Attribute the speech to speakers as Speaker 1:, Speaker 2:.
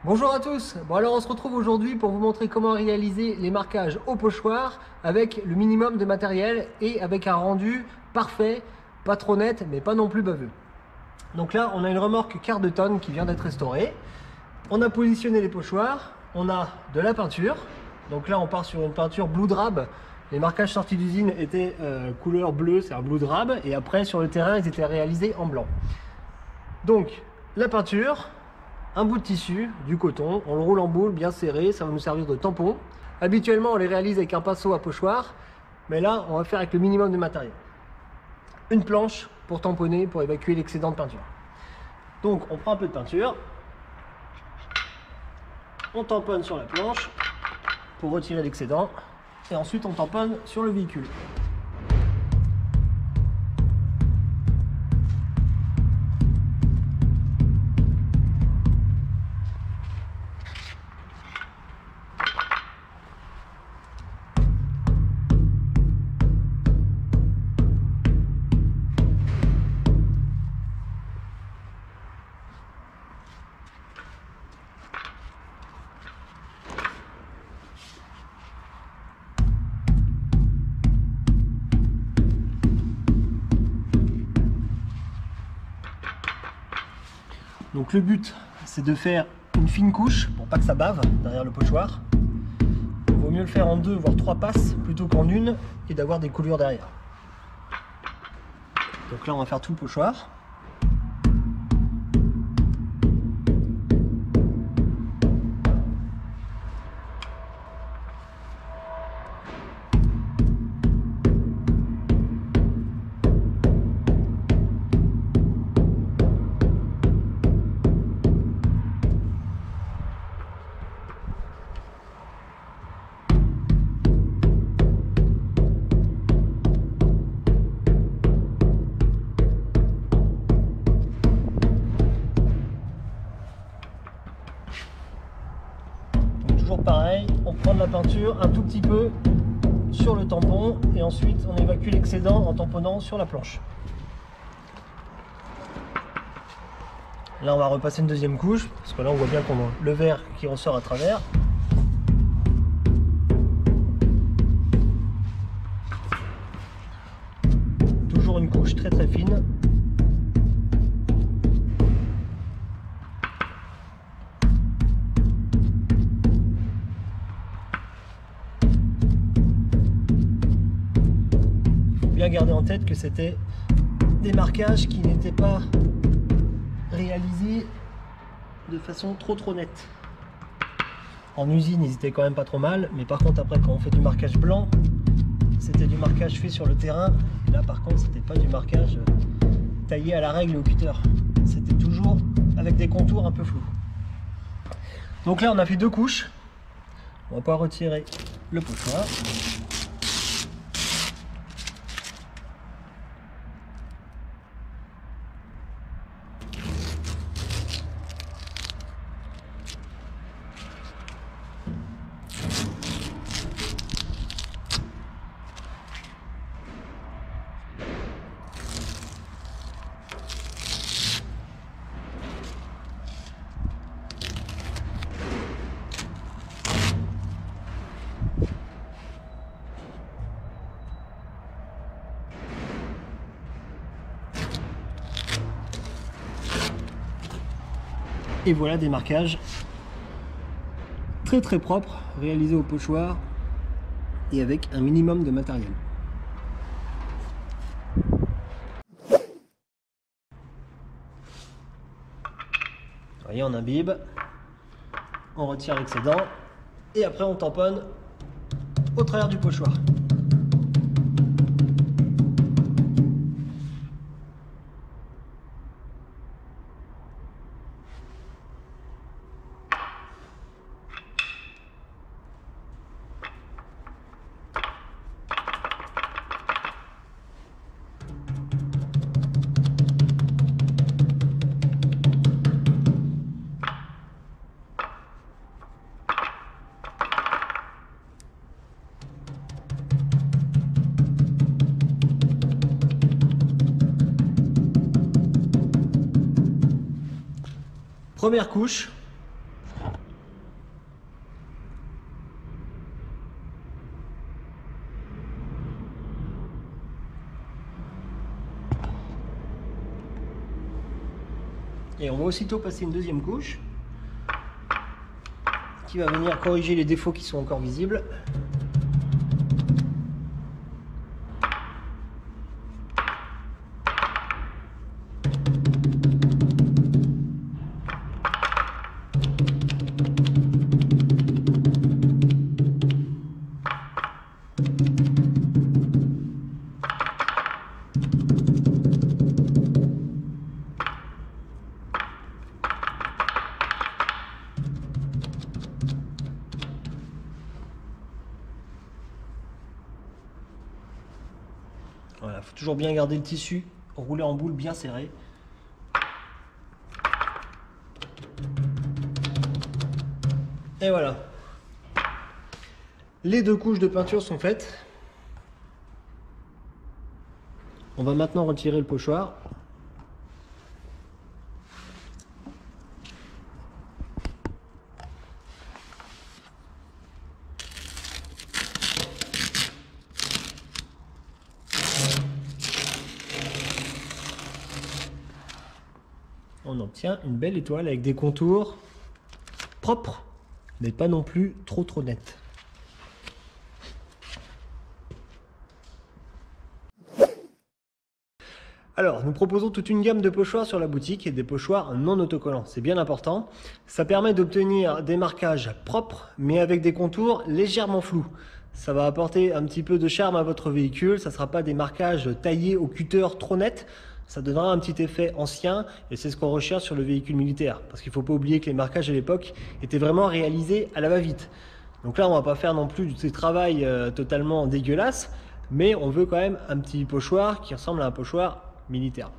Speaker 1: Bonjour à tous. Bon alors on se retrouve aujourd'hui pour vous montrer comment réaliser les marquages au pochoir avec le minimum de matériel et avec un rendu parfait, pas trop net mais pas non plus baveux. Donc là on a une remorque quart de tonne qui vient d'être restaurée. On a positionné les pochoirs, on a de la peinture. Donc là on part sur une peinture Blue Drab. Les marquages sortis d'usine étaient couleur bleue, c'est un Blue Drab, et après sur le terrain ils étaient réalisés en blanc. Donc la peinture, un bout de tissu, du coton, on le roule en boule bien serré, ça va nous servir de tampon. Habituellement on les réalise avec un pinceau à pochoir, mais là on va faire avec le minimum de matériel. Une planche pour tamponner, pour évacuer l'excédent de peinture. Donc on prend un peu de peinture, on tamponne sur la planche pour retirer l'excédent, et ensuite on tamponne sur le véhicule. Donc le but, c'est de faire une fine couche pour pas que ça bave derrière le pochoir. Il vaut mieux le faire en 2 voire 3 passes plutôt qu'en une et d'avoir des coulures derrière. Donc là on va faire tout le pochoir. Toujours pareil, on prend de la peinture un tout petit peu sur le tampon et ensuite on évacue l'excédent en tamponnant sur la planche. Là on va repasser une deuxième couche parce que là on voit bien qu'on a le verre qui ressort à travers. Toujours une couche très très fine. Bien garder en tête que c'était des marquages qui n'étaient pas réalisés de façon trop nette. En usine ils étaient quand même pas trop mal, mais par contre après quand on fait du marquage blanc, c'était du marquage fait sur le terrain, et là par contre c'était pas du marquage taillé à la règle au cutter, c'était toujours avec des contours un peu flous. Donc là on a fait 2 couches, on va pouvoir retirer le pochoir. Et voilà des marquages très très propres, réalisés au pochoir et avec un minimum de matériel. Vous voyez, on imbibe, on retire l'excédent et après on tamponne au travers du pochoir. Première couche, Et on va aussitôt passer une deuxième couche qui va venir corriger les défauts qui sont encore visibles. Voilà, faut toujours bien garder le tissu roulé en boule bien serré. Et voilà. Les deux couches de peinture sont faites. On va maintenant retirer le pochoir. On obtient une belle étoile avec des contours propres, mais pas non plus trop nets. Alors, nous proposons toute une gamme de pochoirs sur la boutique et des pochoirs non autocollants. C'est bien important. Ça permet d'obtenir des marquages propres, mais avec des contours légèrement flous. Ça va apporter un petit peu de charme à votre véhicule. Ça ne sera pas des marquages taillés au cutter trop nets. Ça donnera un petit effet ancien et c'est ce qu'on recherche sur le véhicule militaire. Parce qu'il ne faut pas oublier que les marquages à l'époque étaient vraiment réalisés à la va-vite. Donc là, on ne va pas faire non plus du travail totalement dégueulasse, mais on veut quand même un petit pochoir qui ressemble à un pochoir militaire.